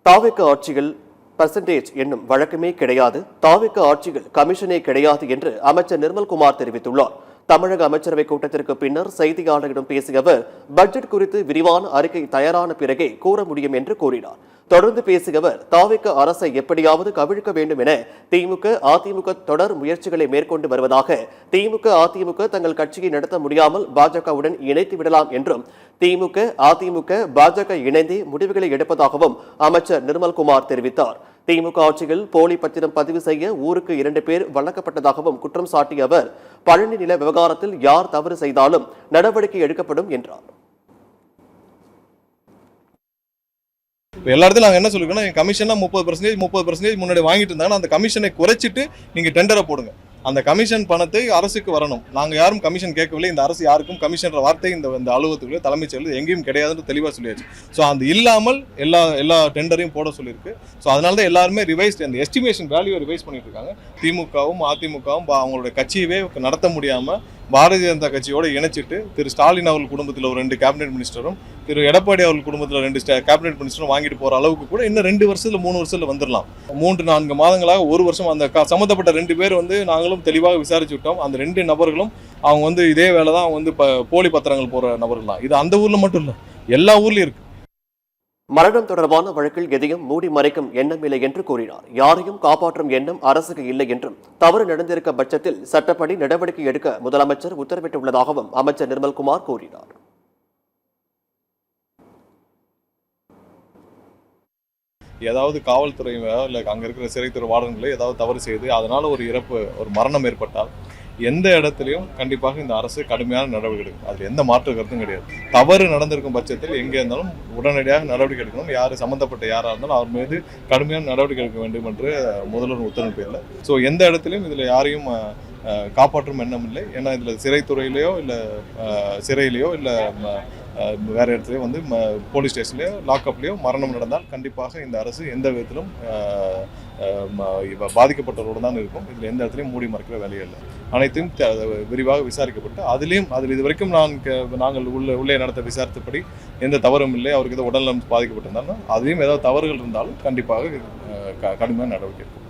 தாவேக ஆட்சியில் பர்சன்டேஜ் என்னும் வழக்கமே கிடையாது, தாவேக ஆட்சியில் கமிஷனே கிடையாது என்று அமைச்சர் நிர்மல்குமார் தெரிவித்துள்ளார். தமிழக அமைச்சரவை கூட்டத்திற்கு பின்னர் செய்தியாளர்களிடம் பேசிய அவர், பட்ஜெட் குறித்து விரிவான அறிக்கை தயாரான பிறகே கூற முடியும் என்று கூறினார். தொடர்ந்து பேசிய அவர், தாவேக அரசை எப்படியாவது கவிழ்க்க வேண்டும் என திமுக அதிமுக தொடர் முயற்சிகளை மேற்கொண்டு வருவதாக, திமுக அதிமுக தங்கள் கட்சியை நடத்த முடியாமல் பாஜகவுடன் இணைத்து விடலாம் என்றும், திமுக அதிமுக பாஜக இணைந்தே முடிவுகளை எடுப்பதாகவும் அமைச்சர் நிர்மல்குமார் தெரிவித்தார். திமுக ஆட்சியில் போலி பத்திரம் பதிவு செய்ய ஊருக்கு 2 பேர் வழங்கப்பட்டதாகவும் குற்றம் சாட்டிய அவர், பழனி நில விவகாரத்தில் யார் தவறு செய்தாலும் நடவடிக்கை எடுக்கப்படும் என்றார். எல்லா இடத்துல நாங்கள் என்ன சொல்லிருக்கோம், கமிஷனா 30% முன்னாடி வாங்கிட்டு இருந்தாங்கன்னா அந்த கமிஷனை குறைச்சிட்டு நீங்க டெண்டரை போடுங்க. அந்த கமிஷன் பணத்தை அரசுக்கு வரணும். நாங்கள் யாரும் கமிஷன் கேட்கவில்லை. இந்த அரசு யாருக்கும் கமிஷன்ற வார்த்தை இந்த அலுவலகத்துக்குள்ள தலைமைச் செயலர் எங்கேயும் கிடையாதுன்னு தெளிவாக சொல்லியாச்சு. ஸோ அது இல்லாமல் எல்லா டெண்டரையும் போட சொல்லியிருக்கு. ஸோ அதனால தான் எல்லாருமே ரிவைஸ் அந்த எஸ்டிமேஷன் வேல்யூவை ரிவைஸ் பண்ணிட்டு இருக்காங்க. திமுகவும் அதிமுகவும் அவங்களுடைய கட்சியவே நடத்த முடியாமல் பாரதிய ஜனதா கட்சியோடு இணைச்சிட்டு திரு ஸ்டாலின் அவர்கள் குடும்பத்தில் ஒரு 2 கேபினெட் மினிஸ்டரும் திரு எடப்பாடி அவர்கள் குடும்பத்தில் 2 கேபினெட் மினிஸ்டரும் வாங்கிட்டு போகிற அளவுக்கு கூட இன்னும் 2 வருஷத்துல 3 வருஷத்துல வந்துடலாம். 3-4 மாதங்களாக 1 வருஷம் அந்த சம்மந்தப்பட்ட 2 பேர் நாங்களும் தெளிவாக விசாரிச்சு விட்டோம். அந்த 2 நபர்களும் அவங்க இதே வேலை தான் அவங்க போலி பத்திரங்கள் போகிற நபர்கள் தான். இது அந்த ஊரில் மட்டும் இல்லை, எல்லா ஊர்லேயும் இருக்கு. மரணம் தொடர்பான வழக்கில் எதையும் மூடி மறைக்கும் எண்ணம் இல்லை என்று கூறினார். யாரையும் காப்பாற்றும் எண்ணம் அரசுக்கு இல்லை என்றும், தவறு நடந்திருக்க பட்சத்தில் சட்டப்படி நடவடிக்கை எடுக்க முதலமைச்சர் உத்தரவிட்டுள்ளதாகவும் அமைச்சர் நிர்மல்குமார் கூறினார். ஏதாவது காவல்துறையோ இல்லை அங்கே இருக்கிற சிறைத்துறை வார்டன்களோ ஏதாவது தவறு செய்து அதனால ஒரு இறப்பு, ஒரு மரணம் ஏற்பட்டால் எந்த இடத்துலையும் கண்டிப்பாக இந்த அரசு கடுமையான நடவடிக்கை எடுக்கும். அதில் எந்த மாற்று கருத்தும் கிடையாது. தவறு நடந்திருக்கும் பட்சத்தில் எங்கே இருந்தாலும் உடனடியாக நடவடிக்கை எடுக்கணும். யார் சம்மந்தப்பட்ட யாராக இருந்தாலும் அவர் மீது கடுமையான நடவடிக்கை எடுக்க வேண்டும் என்று முதல்வர் உத்தரவு பேரில். ஸோ எந்த இடத்துலையும் இதில் யாரையும் காப்பாற்றும் எண்ணம் இல்லை. ஏன்னா இதில் சிறைத்துறையிலையோ இல்லை சிறையிலையோ இல்லை வேறு இடத்துலையோ போலீஸ் ஸ்டேஷன்லையோ லாக்அப்லேயோ மரணம் நடந்தால் கண்டிப்பாக இந்த அரசு எந்த விதத்திலும் பாதிக்கப்பட்டவரோடு தான் இருக்கும். இதில் எந்த இடத்துலையும் மூடி மறைக்கிற வேலையே இல்லை. அனைத்தையும் விரிவாக விசாரிக்கப்பட்டு அதில் இது வரைக்கும் நாங்கள் உள்ளே நடத்த விசாரித்தபடி எந்த தவறும் இல்லை. அவருக்கு ஏதோ உடல்நலம் பாதிக்கப்பட்டிருந்தாலும் அதையும் ஏதாவது தவறுகள் இருந்தாலும் கண்டிப்பாக கடுமையான நடவடிக்கை இருக்கும்.